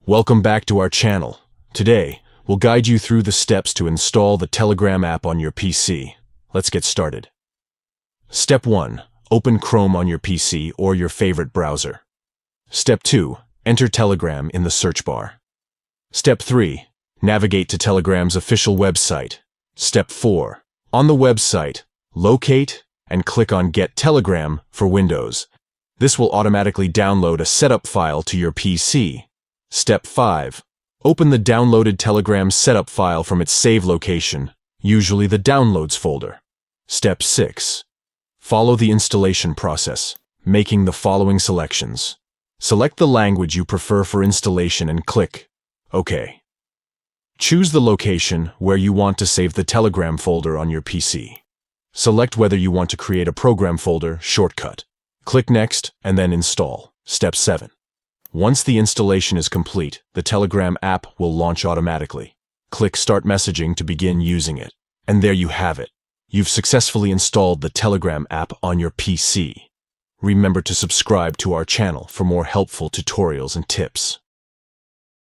Welcome back to our channel. Today, we'll guide you through the steps to install the Telegram app on your PC. Let's get started. Step 1. Open Chrome on your PC or your favorite browser. Step 2. Enter Telegram in the search bar. Step 3. Navigate to Telegram's official website. Step 4. On the website, locate and click on Get Telegram for Windows. This will automatically download a setup file to your PC. Step 5. Open the downloaded Telegram setup file from its save location, usually the Downloads folder. Step 6. Follow the installation process, making the following selections. Select the language you prefer for installation and click OK. Choose the location where you want to save the Telegram folder on your PC. Select whether you want to create a program folder shortcut. Click Next and then Install. Step 7. Once the installation is complete, the Telegram app will launch automatically. Click Start Messaging to begin using it. And there you have it. You've successfully installed the Telegram app on your PC. Remember to subscribe to our channel for more helpful tutorials and tips.